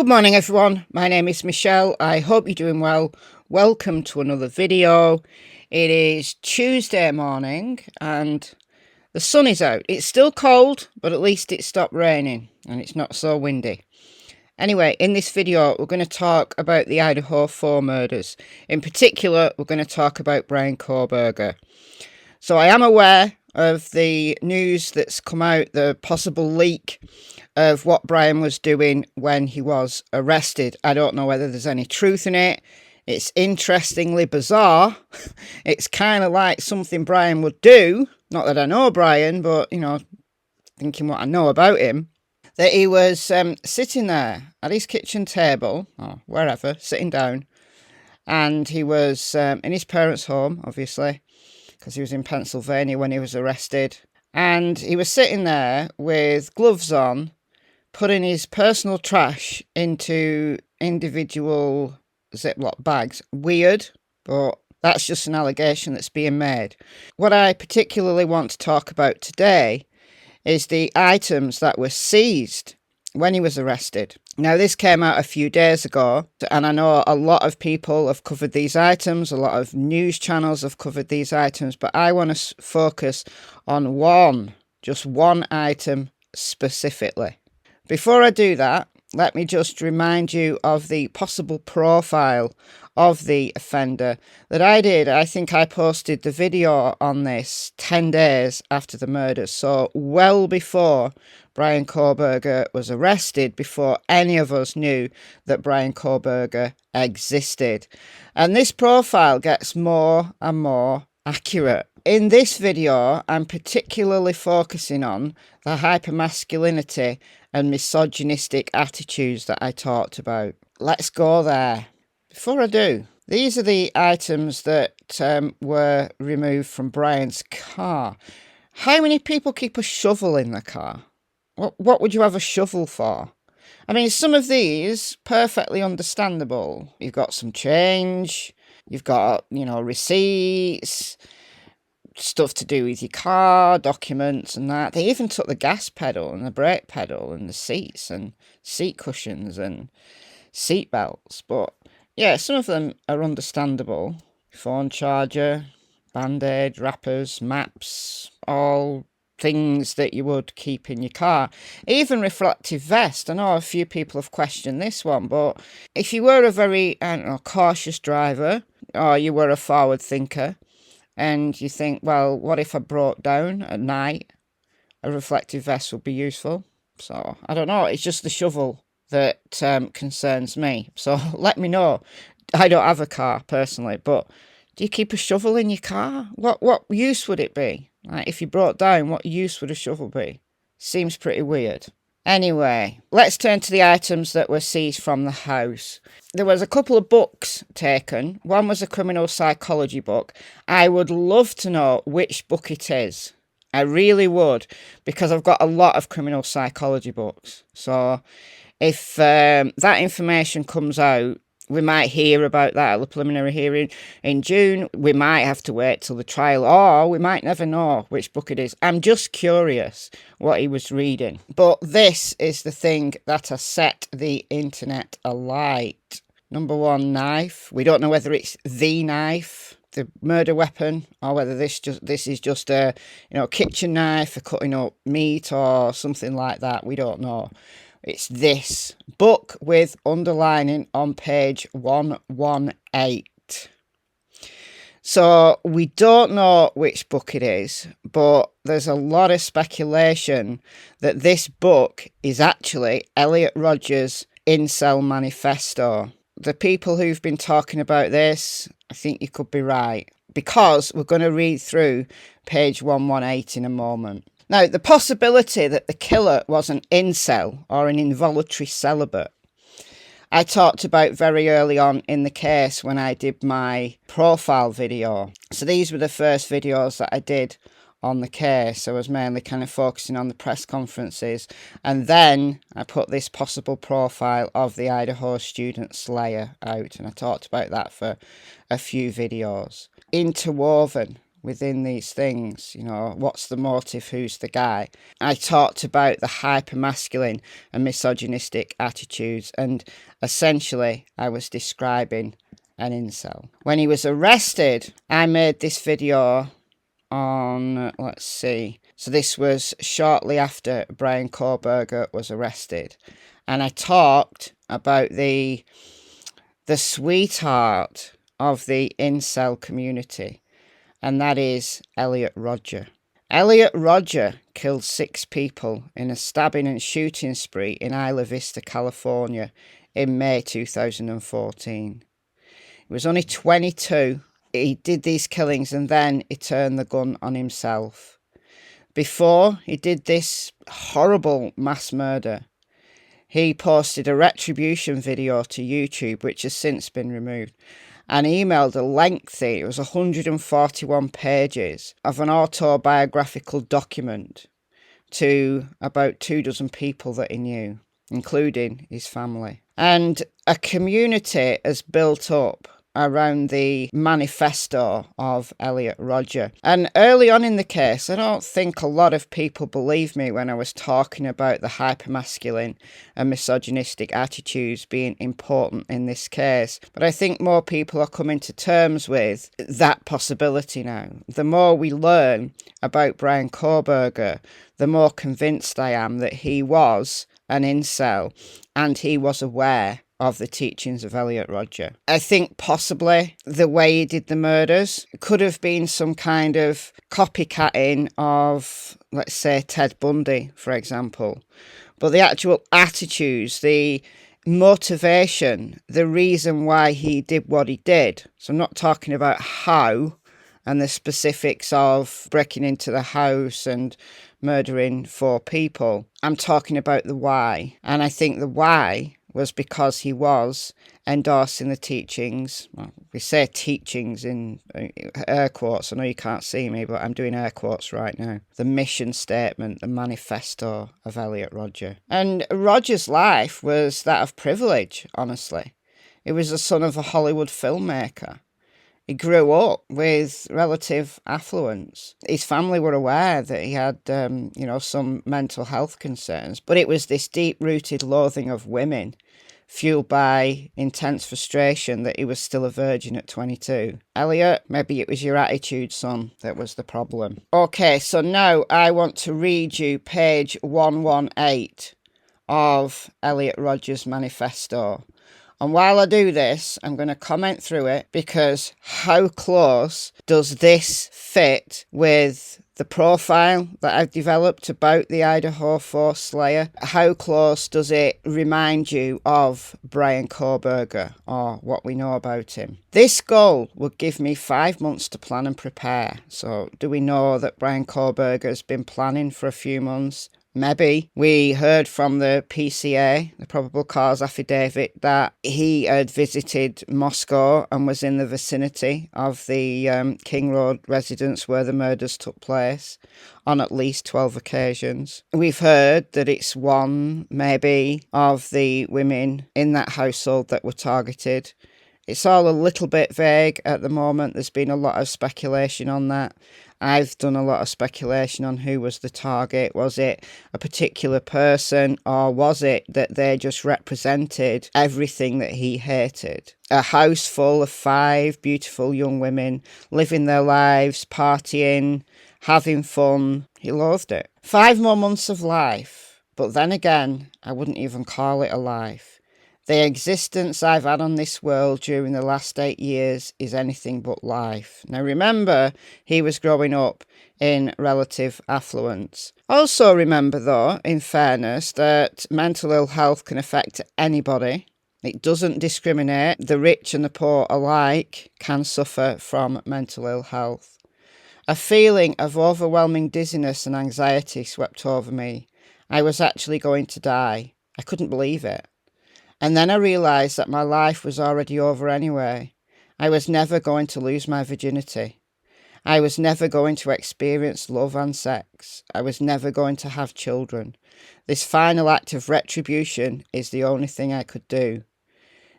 Good morning everyone, my name is Michelle. I hope you're doing well. Welcome to another video. It is Tuesday morning and the sun is out. It's still cold, but at least it stopped raining and it's not so windy. Anyway, in this video we're going to talk about the Idaho 4 murders. In particular, we're going to talk about Bryan Kohberger. So I am aware of the news that's come out, the possible leak of what Bryan was doing when he was arrested. I don't know whether there's any truth in it. It's interestingly bizarre. It's kind of like something Bryan would do. Not that I know Bryan, but, you know, thinking what I know about him. That he was sitting there at his kitchen table, or wherever, sitting down. And he was in his parents' home, obviously, because he was in Pennsylvania when he was arrested. And he was sitting there with gloves on, putting his personal trash into individual Ziploc bags. Weird, but that's just an allegation that's being made. What I particularly want to talk about today is the items that were seized when he was arrested. Now, this came out a few days ago, and I know a lot of people have covered these items, a lot of news channels have covered these items, but I want to focus on just one item specifically. Before I do that, let me just remind you of the possible profile of the offender that I did. I think I posted the video on this 10 days after the murders, so well before Bryan Kohberger was arrested, before any of us knew that Bryan Kohberger existed. And this profile gets more and more accurate. In this video, I'm particularly focusing on the hypermasculinity and misogynistic attitudes that I talked about. Let's go there. Before I do, these are the items that were removed from Bryan's car. How many people keep a shovel in the car? What would you have a shovel for? I mean, some of these, perfectly understandable. You've got some change, you've got, you know, receipts, stuff to do with your car, documents and that. They even took the gas pedal and the brake pedal and the seats and seat cushions and seat belts. But yeah, some of them are understandable. Phone charger, band-aid, wrappers, maps, all things that you would keep in your car. Even reflective vest. I know a few people have questioned this one, but if you were a very, cautious driver, or you were a forward thinker, and you think, well, what if I broke down at night? A reflective vest would be useful. So, I don't know. It's just the shovel that concerns me. So, let me know. I don't have a car, personally, but do you keep a shovel in your car? What use would it be? Like, if you broke down, what use would a shovel be? Seems pretty weird. Anyway, let's turn to the items that were seized from the house. There was a couple of books taken. One was a criminal psychology book. I would love to know which book it is. I really would, because I've got a lot of criminal psychology books. So if that information comes out, we might hear about that at the preliminary hearing in June. We might have to wait till the trial, or we might never know which book it is. I'm just curious what he was reading. But this is the thing that has set the internet alight. Number one, knife. We don't know whether it's the knife, the murder weapon, or whether this is just a kitchen knife for cutting up meat or something like that. We don't know. It's this book with underlining on page 118. So we don't know which book it is, but there's a lot of speculation that this book is actually Elliot Rodger's Incel Manifesto. The people who've been talking about this, I think you could be right, because we're going to read through page 118 in a moment. Now, the possibility that the killer was an incel or an involuntary celibate, I talked about very early on in the case when I did my profile video. So these were the first videos that I did on the case. I was mainly kind of focusing on the press conferences. And then I put this possible profile of the Idaho student slayer out. And I talked about that for a few videos. Interwoven within these things. You know, what's the motive? Who's the guy? I talked about the hypermasculine and misogynistic attitudes, and essentially I was describing an incel. When he was arrested, I made this video on, let's see, so this was shortly after Bryan Kohberger was arrested, and I talked about the sweetheart of the incel community, and that is Elliot Rodger. Elliot Rodger killed 6 people in a stabbing and shooting spree in Isla Vista, California in May 2014. He was only 22. He did these killings and then he turned the gun on himself. Before he did this horrible mass murder, he posted a retribution video to YouTube, which has since been removed, and emailed a lengthy, it was 141 pages, of an autobiographical document to about 24 people that he knew, including his family. And a community has built up around the manifesto of Elliot Rodger. And early on in the case, I don't think a lot of people believed me when I was talking about the hypermasculine and misogynistic attitudes being important in this case. But I think more people are coming to terms with that possibility now. The more we learn about Bryan Kohberger, the more convinced I am that he was an incel and he was aware of the teachings of Elliot Rodger. I think possibly the way he did the murders could have been some kind of copycatting of, let's say, Ted Bundy, for example. But the actual attitudes, the motivation, the reason why he did what he did. So I'm not talking about how and the specifics of breaking into the house and murdering 4 people. I'm talking about the why. And I think the why was because he was endorsing the teachings. Well, we say teachings in air quotes. I know you can't see me, but I'm doing air quotes right now. The mission statement, the manifesto of Elliot Rodger. And Rodger's life was that of privilege, honestly. He was the son of a Hollywood filmmaker. He grew up with relative affluence. His family were aware that he had, some mental health concerns, but it was this deep-rooted loathing of women, fueled by intense frustration that he was still a virgin at 22. Elliot, maybe it was your attitude, son, that was the problem. Okay, so now I want to read you page 118 of Elliot Rodger's manifesto. And while I do this, I'm going to comment through it, because how close does this fit with the profile that I've developed about the Idaho Force Slayer? How close does it remind you of Bryan Kohberger or what we know about him? This goal would give me 5 months to plan and prepare. So do we know that Bryan Kohberger has been planning for a few months? Maybe. We heard from the PCA, the probable cause affidavit, that he had visited Moscow and was in the vicinity of the King Road residence where the murders took place on at least 12 occasions. We've heard that it's one, maybe, of the women in that household that were targeted. It's all a little bit vague at the moment. There's been a lot of speculation on that. I've done a lot of speculation on who was the target. Was it a particular person, or was it that they just represented everything that he hated? A house full of 5 beautiful young women living their lives, partying, having fun. He loathed it. 5 more months of life. But then again, I wouldn't even call it a life. The existence I've had on this world during the last 8 years is anything but life. Now remember, he was growing up in relative affluence. Also remember, though, in fairness, that mental ill health can affect anybody. It doesn't discriminate. The rich and the poor alike can suffer from mental ill health. A feeling of overwhelming dizziness and anxiety swept over me. I was actually going to die. I couldn't believe it. And then I realised that my life was already over anyway. I was never going to lose my virginity. I was never going to experience love and sex. I was never going to have children. This final act of retribution is the only thing I could do.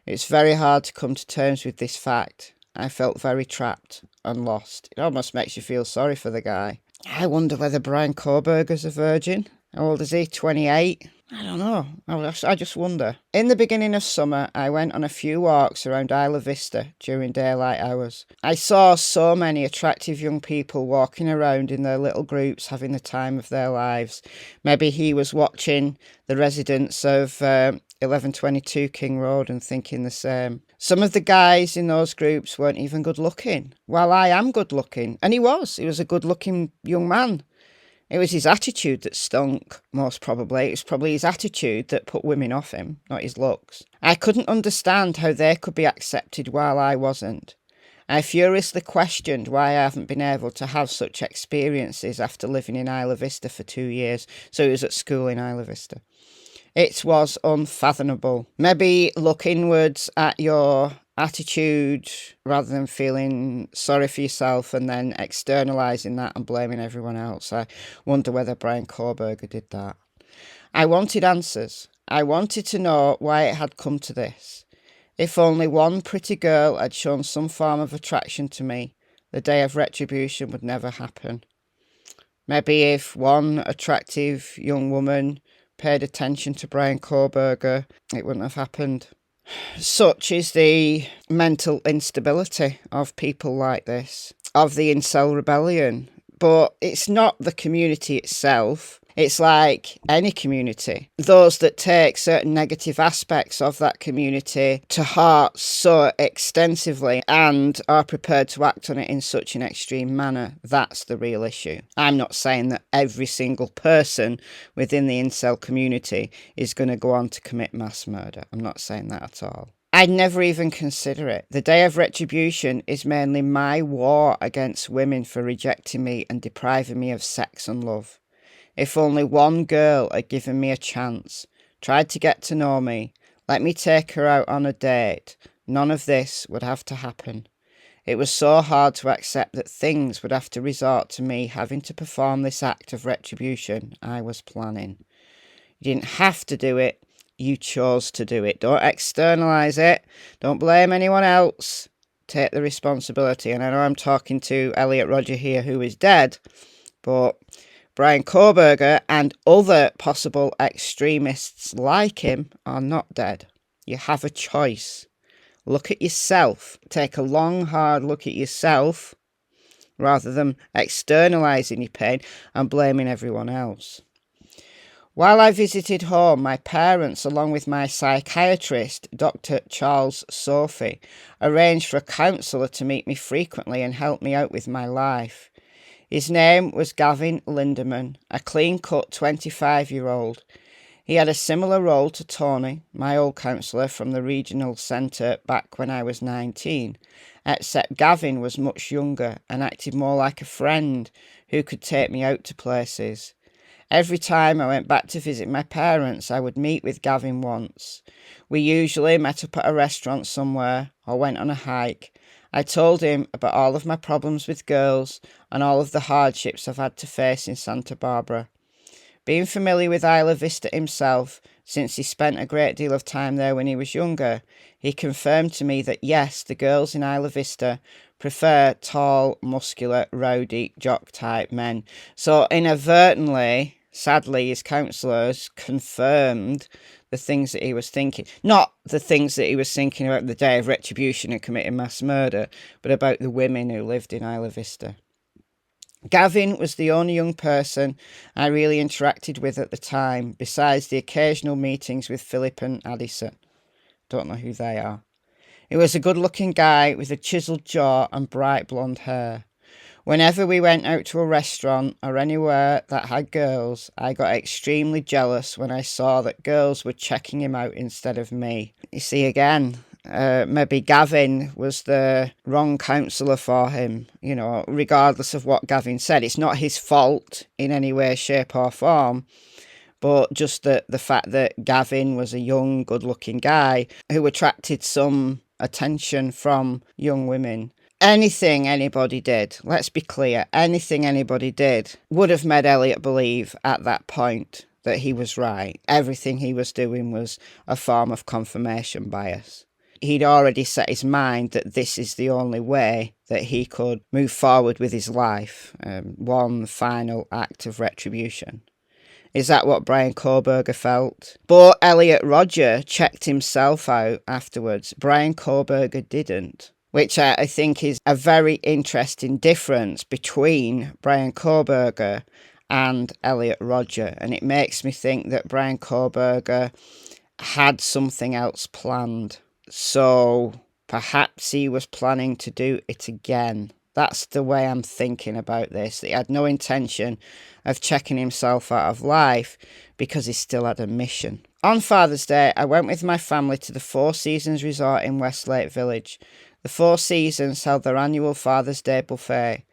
It's very hard to come to terms with this fact. I felt very trapped and lost. It almost makes you feel sorry for the guy. I wonder whether Bryan Kohberger's a virgin. How old is he? 28? I don't know. I just wonder. In the beginning of summer, I went on a few walks around Isla Vista during daylight hours. I saw so many attractive young people walking around in their little groups having the time of their lives. Maybe he was watching the residents of 1122 King Road and thinking the same. Some of the guys in those groups weren't even good looking. While I am good looking, and he was a good looking young man. It was his attitude that stunk, most probably. It was probably his attitude that put women off him, not his looks. I couldn't understand how they could be accepted while I wasn't. I furiously questioned why I haven't been able to have such experiences after living in Isla Vista for 2 years. So he was at school in Isla Vista. It was unfathomable. Maybe look inwards at your attitude rather than feeling sorry for yourself and then externalising that and blaming everyone else. I wonder whether Bryan Kohberger did that. I wanted answers. I wanted to know why it had come to this. If only one pretty girl had shown some form of attraction to me, the day of retribution would never happen. Maybe if one attractive young woman paid attention to Bryan Kohberger, it wouldn't have happened. Such is the mental instability of people like this, of the incel rebellion. But it's not the community itself. It's like any community. Those that take certain negative aspects of that community to heart so extensively and are prepared to act on it in such an extreme manner, that's the real issue. I'm not saying that every single person within the incel community is going to go on to commit mass murder. I'm not saying that at all. I'd never even consider it. The day of retribution is mainly my war against women for rejecting me and depriving me of sex and love. If only one girl had given me a chance, tried to get to know me, let me take her out on a date, none of this would have to happen. It was so hard to accept that things would have to resort to me having to perform this act of retribution I was planning. You didn't have to do it, you chose to do it. Don't externalise it, don't blame anyone else. Take the responsibility. And I know I'm talking to Elliot Rodger here, who is dead, but Bryan Kohberger and other possible extremists like him are not dead. You have a choice. Look at yourself. Take a long, hard look at yourself rather than externalising your pain and blaming everyone else. While I visited home, my parents, along with my psychiatrist, Dr. Charles Sophie, arranged for a counsellor to meet me frequently and help me out with my life. His name was Gavin Lindemann, a clean-cut 25-year-old. He had a similar role to Tony, my old counsellor from the regional centre back when I was 19, except Gavin was much younger and acted more like a friend who could take me out to places. Every time I went back to visit my parents, I would meet with Gavin once. We usually met up at a restaurant somewhere or went on a hike. I told him about all of my problems with girls and all of the hardships I've had to face in Santa Barbara. Being familiar with Isla Vista himself, since he spent a great deal of time there when he was younger, he confirmed to me that yes, the girls in Isla Vista prefer tall, muscular, rowdy, jock-type men. So inadvertently, sadly, his counsellors confirmed the things that he was thinking. Not the things that he was thinking about the day of retribution and committing mass murder, but about the women who lived in Isla Vista. Gavin was the only young person I really interacted with at the time, besides the occasional meetings with Philip and Addison. Don't know who they are. He was a good-looking guy with a chiselled jaw and bright blonde hair. Whenever we went out to a restaurant or anywhere that had girls, I got extremely jealous when I saw that girls were checking him out instead of me. You see, again, maybe Gavin was the wrong counsellor for him, you know, regardless of what Gavin said. It's not his fault in any way, shape or form, but just the fact that Gavin was a young, good-looking guy who attracted some attention from young women. Anything anybody did, let's be clear, anything anybody did would have made Elliot believe at that point that he was right. Everything he was doing was a form of confirmation bias. he'd already set his mind that this is the only way that he could move forward with his life. One final act of retribution. Is that what Bryan Kohberger felt? But Elliot Rodger checked himself out afterwards. Bryan Kohberger didn't, which I think is a very interesting difference between Bryan Kohberger and Elliot Rodger. And it makes me think that Bryan Kohberger had something else planned. So perhaps he was planning to do it again. That's the way I'm thinking about this. He had no intention of checking himself out of life because he still had a mission. On Father's Day, I went with my family to the Four Seasons Resort in Westlake Village. The Four Seasons held their annual Father's Day buffet.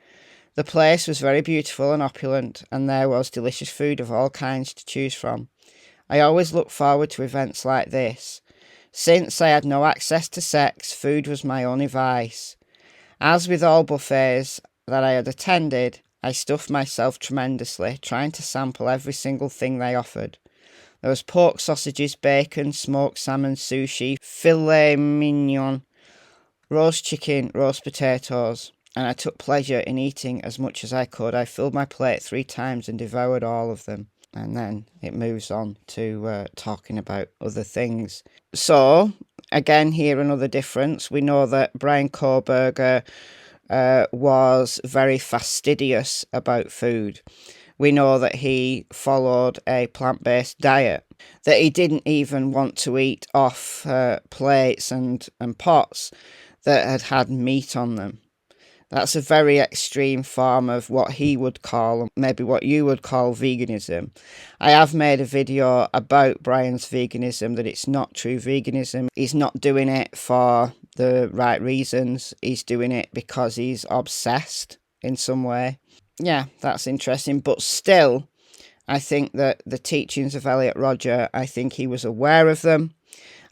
The place was very beautiful and opulent, and there was delicious food of all kinds to choose from. I always look forward to events like this. Since I had no access to sex, food was my only vice. As with all buffets that I had attended, I stuffed myself tremendously, trying to sample every single thing they offered. There was pork sausages, bacon, smoked salmon, sushi, filet mignon, roast chicken, roast potatoes, and I took pleasure in eating as much as I could. I filled my plate 3 times and devoured all of them. And then it moves on to talking about other things. So, again, here another difference. We know that Bryan Kohberger was very fastidious about food. We know that he followed a plant-based diet, that he didn't even want to eat off plates and pots that had meat on them. That's a very extreme form of what he would call, maybe what you would call, veganism. I have made a video about Bryan's veganism, that it's not true veganism. He's not doing it for the right reasons. He's doing it because he's obsessed in some way. Yeah, that's interesting. But still, I think that the teachings of Elliot Rodger, I think he was aware of them.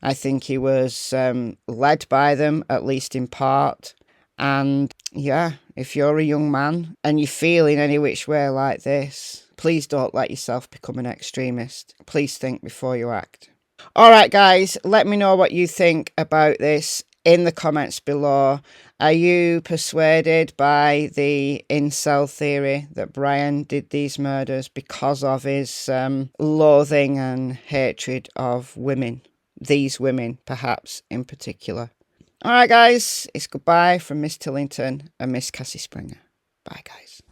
I think he was led by them, at least in part. And yeah, if you're a young man and you feel in any which way like this, please don't let yourself become an extremist. Please think before you act. All right, guys, let me know what you think about this in the comments below. Are you persuaded by the incel theory that Bryan did these murders because of his loathing and hatred of women? These women, perhaps, in particular. All right, guys, it's goodbye from Miss Tillington and Miss Cassie Springer. Bye, guys.